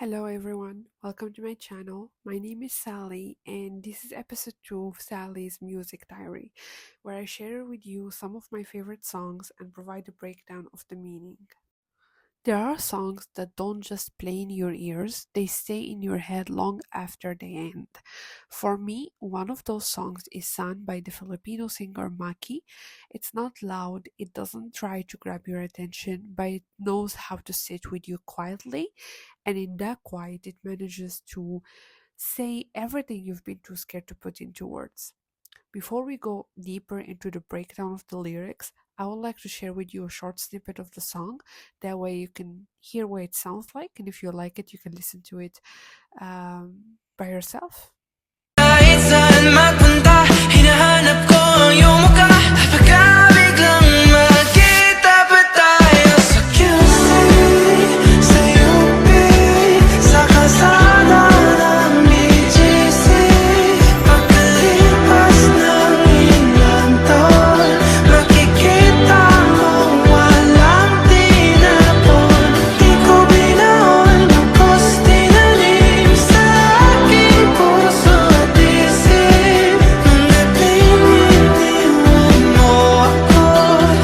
Hello everyone, welcome to my channel. My name is Sally, and this is episode 2 of Sally's Music Diary, where I share with you some of my favorite songs and provide a breakdown of the meaning. There are songs that don't just play in your ears, they stay in your head long after they end. For me, one of those songs is Saan by the Filipino singer Maki. It's not loud, it doesn't try to grab your attention, but it knows how to sit with you quietly, and in that quiet, it manages to say everything you've been too scared to put into words. Before we go deeper into the breakdown of the lyrics, I would like to share with you a short snippet of the song. That way you can hear what it sounds like, and if you like it, you can listen to it by yourself. Kahit saan magpunta, hinahanap ko ang iyong mukha. Baka biglang magkita pa tayo sa QC, sa UP, sa kalsada ng BGC. Pagkalipas ng ilang taon, makikita mong walang tinapon. Di ko binaon, lubos tinanim sa aking puso at isip. Manatiling iniwan mo ako,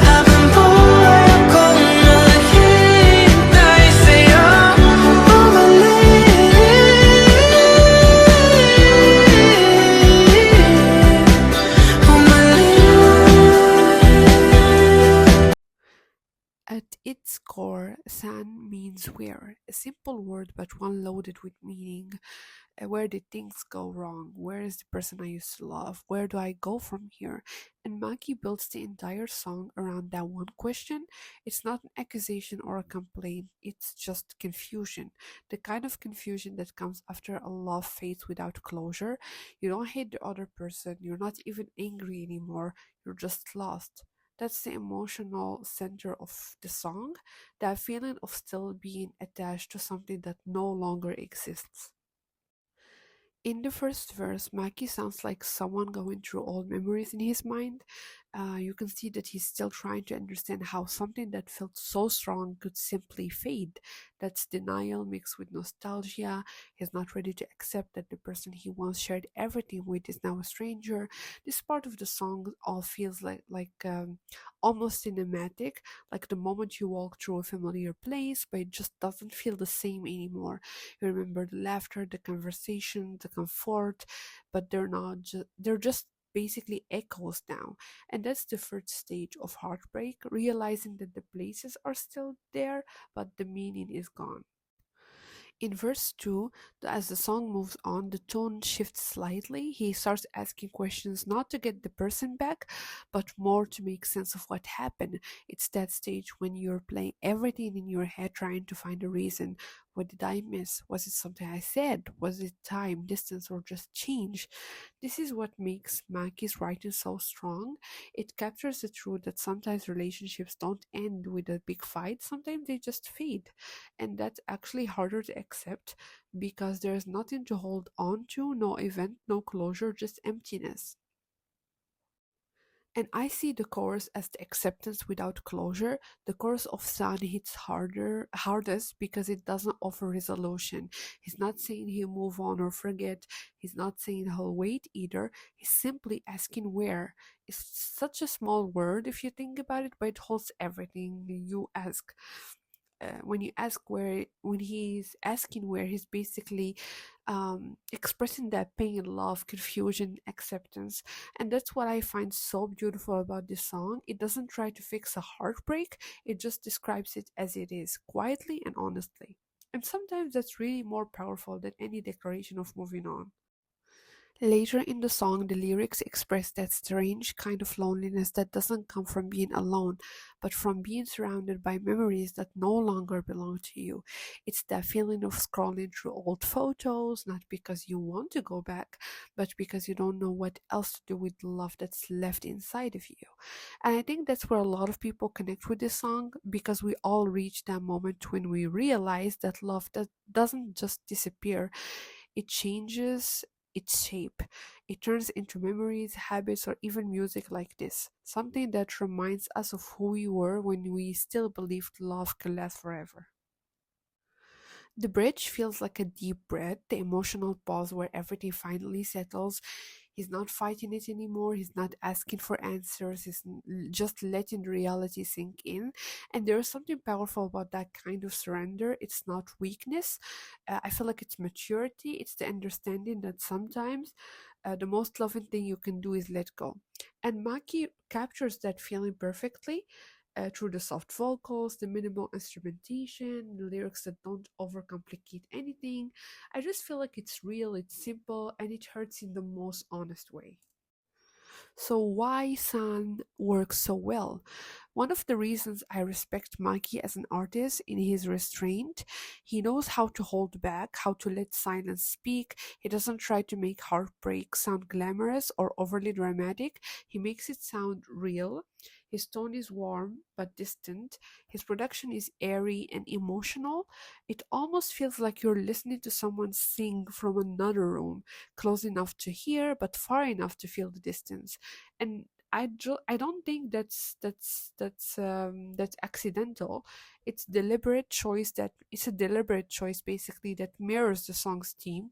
habang buhay akong naghihintay sa'yo. Bumalik. At its core, San means where, a simple word but one loaded with meaning. Where did things go wrong? Where is the person I used to love? Where do I go from here? And Maki builds the entire song around that one question. It's not an accusation or a complaint, it's just confusion. The kind of confusion that comes after a love fades without closure. You don't hate the other person, you're not even angry anymore, you're just lost. That's the emotional center of the song, that feeling of still being attached to something that no longer exists. In the first verse, Maki sounds like someone going through old memories in his mind. You can see that he's still trying to understand how something that felt so strong could simply fade. That's denial mixed with nostalgia. He's not ready to accept that the person he once shared everything with is now a stranger. This part of the song all feels like almost cinematic, like the moment you walk through a familiar place, but it just doesn't feel the same anymore. You remember the laughter, the conversation, the comfort, but they're just basically echoes now. And that's the first stage of heartbreak, realizing that the places are still there, but the meaning is gone. In verse 2, as the song moves on, the tone shifts slightly. He starts asking questions not to get the person back, but more to make sense of what happened. It's that stage when you're playing everything in your head, trying to find a reason. What did I miss? Was it something I said? Was it time, distance, or just change? This is what makes Maki's writing so strong. It captures the truth that sometimes relationships don't end with a big fight, sometimes they just fade. And that's actually harder to accept because there's nothing to hold on to, no event, no closure, just emptiness. And I see the chorus as the acceptance without closure. The chorus of Saan hits hardest because it doesn't offer resolution. He's not saying he'll move on or forget. He's not saying he'll wait either. He's simply asking where. It's such a small word if you think about it, but it holds everything you ask. When you ask where, when he's asking where, he's basically expressing that pain, love, confusion, acceptance. And that's what I find so beautiful about this song. It doesn't try to fix a heartbreak, it just describes it as it is, quietly and honestly. And sometimes that's really more powerful than any declaration of moving on. Later in the song, the lyrics express that strange kind of loneliness that doesn't come from being alone, but from being surrounded by memories that no longer belong to you. It's that feeling of scrolling through old photos, not because you want to go back, but because you don't know what else to do with the love that's left inside of you. And I think that's where a lot of people connect with this song, because we all reach that moment when we realize that love that doesn't just disappear, it changes its shape. It turns into memories, habits, or even music like this. Something that reminds us of who we were when we still believed love could last forever. The bridge feels like a deep breath, the emotional pause where everything finally settles. He's not fighting it anymore. He's not asking for answers. Just letting reality sink in. And there is something powerful about that kind of surrender. It's not weakness. I feel like it's maturity. It's the understanding that sometimes the most loving thing you can do is let go. And Maki captures that feeling perfectly through the soft vocals, the minimal instrumentation, the lyrics that don't overcomplicate anything. I just feel like it's real, it's simple, and it hurts in the most honest way. So, why Saan works so well? One of the reasons I respect Maki as an artist in his restraint, he knows how to hold back, how to let silence speak. He doesn't try to make Heartbreak sound glamorous or overly dramatic. He makes it sound real. His tone is warm but distant. His production is airy and emotional. It almost feels like you're listening to someone sing from another room, close enough to hear but far enough to feel the distance. And I don't think that's accidental. It's a deliberate choice basically that mirrors the song's theme,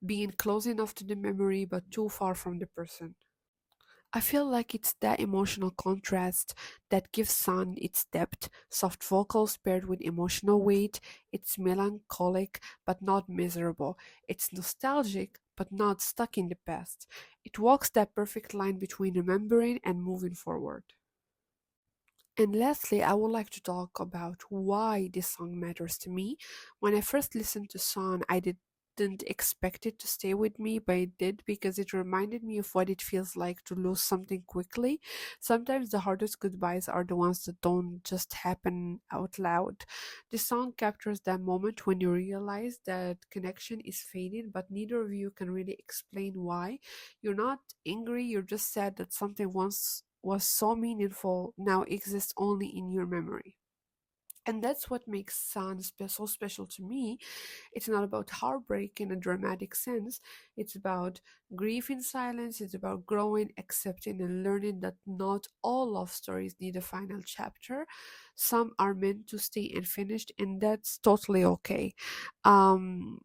being close enough to the memory but too far from the person. I feel like it's that emotional contrast that gives Sun its depth, soft vocals paired with emotional weight. It's melancholic but not miserable. It's nostalgic but not stuck in the past. It walks that perfect line between remembering and moving forward. And lastly, I would like to talk about why this song matters to me. When I first listened to Song, I didn't expect it to stay with me, but it did because it reminded me of what it feels like to lose something quickly. Sometimes the hardest goodbyes are the ones that don't just happen out loud. This song captures that moment when you realize that connection is fading, but neither of you can really explain why. You're not angry, you're just sad that something once was so meaningful now exists only in your memory. And that's what makes San so special to me. It's not about heartbreak in a dramatic sense. It's about grief in silence. It's about growing, accepting, and learning that not all love stories need a final chapter. Some are meant to stay unfinished, and that's totally okay. Um,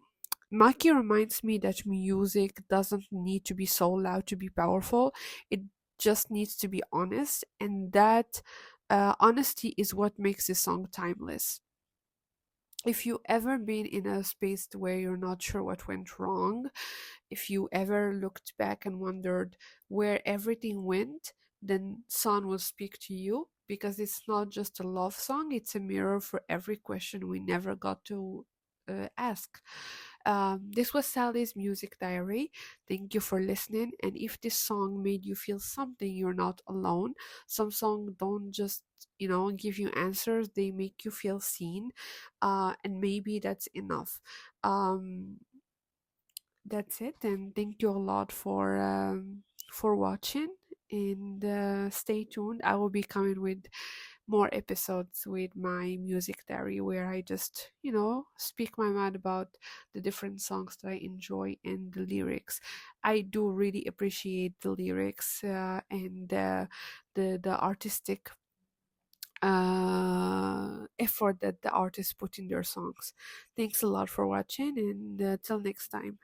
Maki reminds me that music doesn't need to be so loud to be powerful. It just needs to be honest, and that honesty is what makes this song timeless. If you ever been in a space where you're not sure what went wrong, if you ever looked back and wondered where everything went, then Song will speak to you because it's not just a love song, it's a mirror for every question we never got to ask. This was Sally's Music Diary. Thank you for listening. And if this song made you feel something, you're not alone. Some songs don't just, give you answers, they make you feel seen. And maybe that's enough. Um, that's it, and thank you a lot for watching, and stay tuned. I will be coming with more episodes with my music diary where I just speak my mind about the different songs that I enjoy and the lyrics. I do really appreciate the lyrics and the artistic effort that the artists put in their songs. Thanks a lot for watching, and till next time.